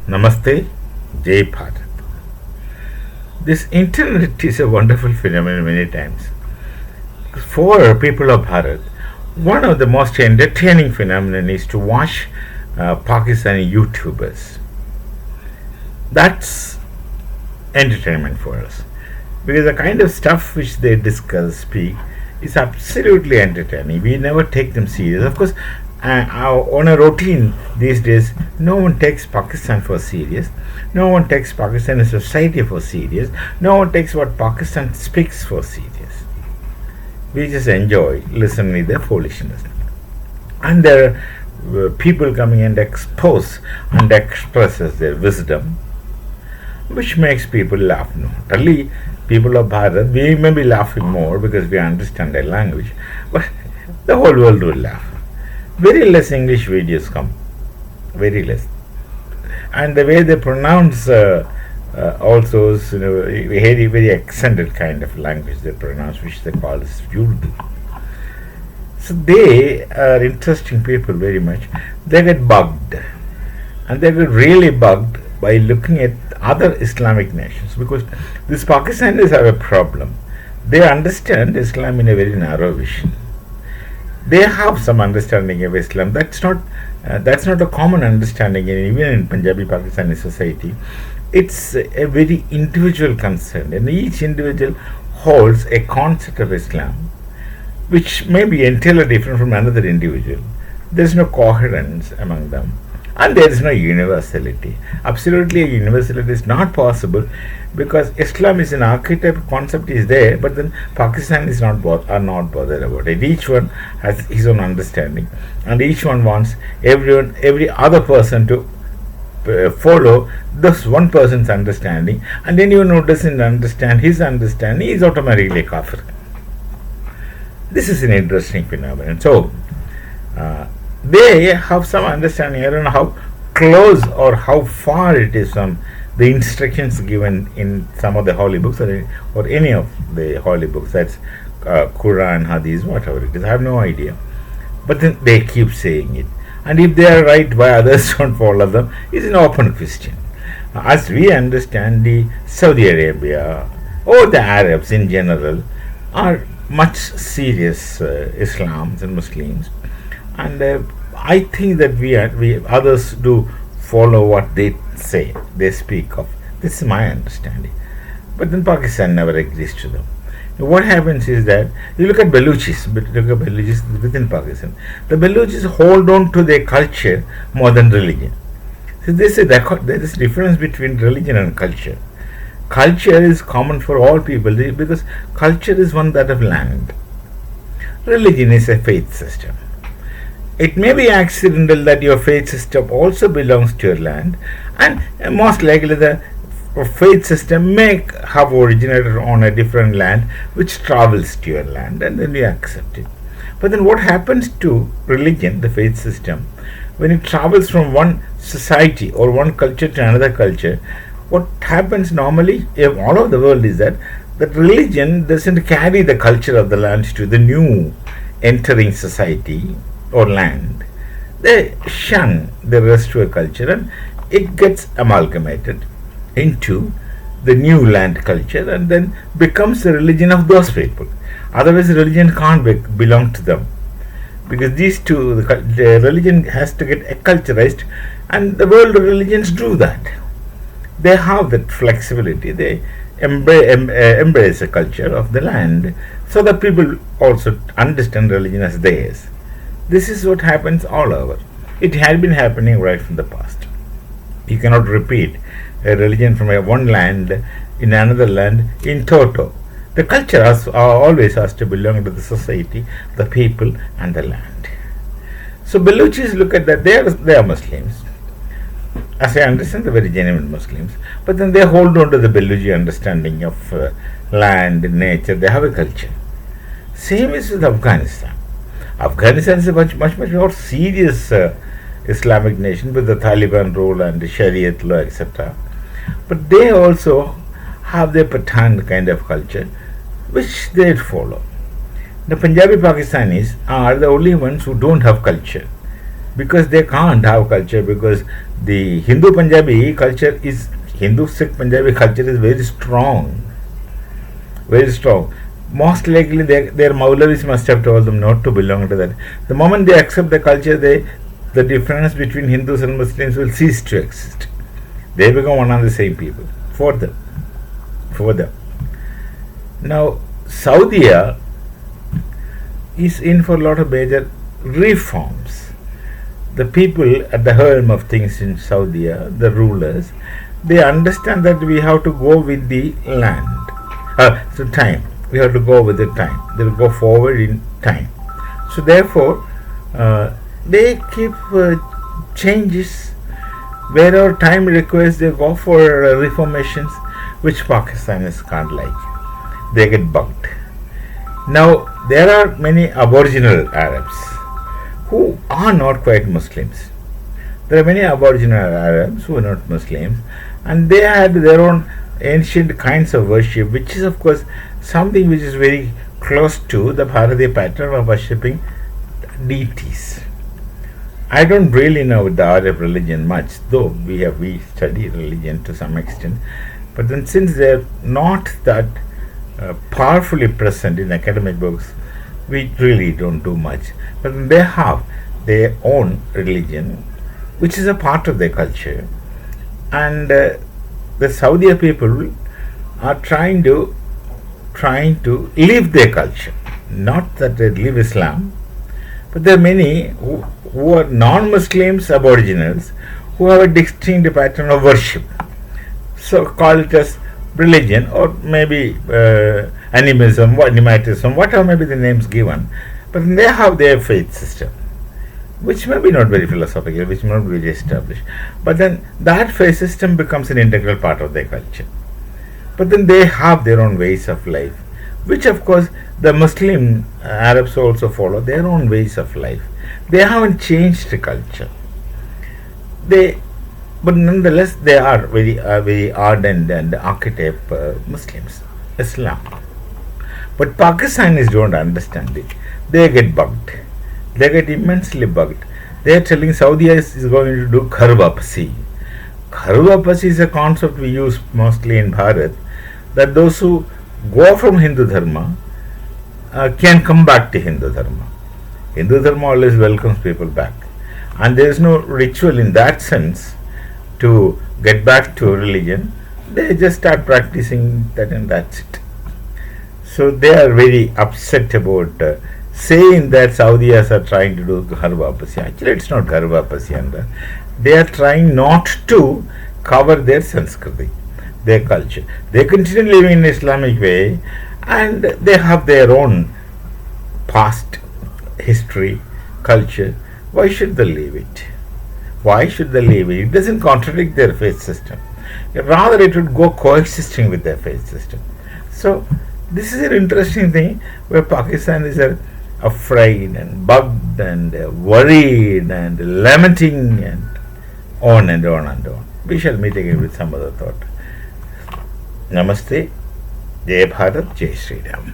Namaste, Jai Bharat. This internet is a wonderful phenomenon many times. For people of Bharat, one of the most entertaining phenomenon is to watch Pakistani YouTubers. That's entertainment for us. Because the kind of stuff which they discuss, speak, is absolutely entertaining. We never take them serious. Of course, on a routine these days, no one takes Pakistan for serious. No one takes Pakistani society for serious. No one takes what Pakistan speaks for serious. We just enjoy listening to their foolishness. And there are people coming and expose and expresses their wisdom, which makes people laugh. Not only people of Bharat, we may be laughing more because we understand their language, but the whole world will laugh. Very less English videos come, very less, and the way they pronounce also is, very accented kind of language they pronounce, which they call as Urdu. So they are interesting people very much. They get bugged, and they get really bugged by looking at other Islamic nations, because these Pakistanis have a problem. They understand Islam in a very narrow vision. They have some understanding of Islam. That's not a common understanding even in Punjabi Pakistani society. It's a very individual concern, and each individual holds a concept of Islam which may be entirely different from another individual. There is no coherence among them, and there is no universality. Absolutely, a universality is not possible, because Islam is an archetype concept is there, but then Pakistan is are not bothered about it. Each one has his own understanding, and each one wants every other person to follow this one person's understanding, and anyone who doesn't understand his understanding is automatically kafir. This is an interesting phenomenon. So they have some understanding. I don't know how close or how far it is from the instructions given in some of the holy books, or any of the holy books. That's Quran, Hadith, whatever it is. I have no idea. But then they keep saying it. And if they are right, why others don't follow them is an open question. As we understand, the Saudi Arabia or the Arabs in general are much serious Islams and Muslims, and I think that we others do follow what they say, they speak of. This is my understanding. But then Pakistan never agrees to them. What happens is that you look at Baluchis within Pakistan. The Baluchis hold on to their culture more than religion. So there is a difference between religion and culture. Culture is common for all people because culture is one that of land. Religion is a faith system. It may be accidental that your faith system also belongs to your land, and most likely the faith system may have originated on a different land which travels to your land, and then we accept it. But then what happens to religion, the faith system, when it travels from one society or one culture to another culture? What happens normally all over the world is that religion doesn't carry the culture of the land to the new entering society or land. They shun the rest-of culture, and it gets amalgamated into the new land culture, and then becomes the religion of those people. Otherwise, religion can't belong to them, because these two, the religion has to get acculturized, and the world religions do that. They have that flexibility. They embrace the culture of the land, so that people also understand religion as theirs. This is what happens all over. It had been happening right from the past. You cannot repeat a religion from one land in another land in toto. The culture always has to belong to the society, the people, and the land. So Baluchis look at that. They are Muslims. As I understand, they're very genuine Muslims. But then they hold on to the Baluchi understanding of land, nature. They have a culture. Same is with Afghanistan. Afghanistan is a much more serious Islamic nation with the Taliban rule and the Shariat law, etc. But they also have their Pathan kind of culture, which they follow. The Punjabi Pakistanis are the only ones who don't have culture. because they can't have culture, because the Hindu Punjabi culture is Hindu Sikh Punjabi culture is very strong, very strong. Most likely their Maulavis must have told them not to belong to that. The moment they accept the culture, the difference between Hindus and Muslims will cease to exist. They become one and the same people for them. For them. Now, Saudi is in for a lot of major reforms. The people at the helm of things in Saudi, the rulers, they understand that we have to go with the land. So time. We have to go with the time. They will go forward in time. So therefore, they keep changes. Wherever time requires, they go for reformations, which Pakistanis can't like. They get bugged. Now, there are many aboriginal Arabs who are not quite Muslims. There are many aboriginal Arabs who are not Muslims, and they had their own ancient kinds of worship, which is, of course, something which is very close to the Bharatiya pattern of worshipping deities. I don't really know the Arab religion much, though we study religion to some extent. But then, since they are not that powerfully present in academic books, we really don't do much. But they have their own religion, which is a part of their culture, and the Saudi people are trying to live their culture. Not that they live Islam, but there are many who are non-Muslims, aboriginals, who have a distinct pattern of worship. So call it as religion, or maybe animism, animatism, whatever may be the names given. But they have their faith system, which may be not very philosophical, which may not be very established. But then that faith system becomes an integral part of their culture. But then they have their own ways of life, which of course the Muslim Arabs also follow their own ways of life. They haven't changed the culture. But nonetheless, they are very ardent and archetype Muslims, Islam. But Pakistanis don't understand it. They get bugged. They get immensely bugged. They are telling Saudi is going to do Ghar Wapsi. Ghar Wapsi is a concept we use mostly in Bharat, that those who go from Hindu Dharma can come back to Hindu Dharma. Hindu Dharma always welcomes people back. And there is no ritual in that sense to get back to religion. They just start practicing that, and that's it. So they are very upset about saying that Saudis are trying to do Ghar Wapsi. Actually, it's not Ghar Wapsi. They are trying not to cover their Sanskriti, their culture. They continue living in Islamic way, and they have their own past history, culture. Why should they leave it? Why should they leave it? It doesn't contradict their faith system. Rather, it would go coexisting with their faith system. So, this is an interesting thing where Pakistanis are afraid and bugged and worried and lamenting and on and on and on. We shall meet again with some other thought. Namaste. Jai Bharat, Jai Sri Ram.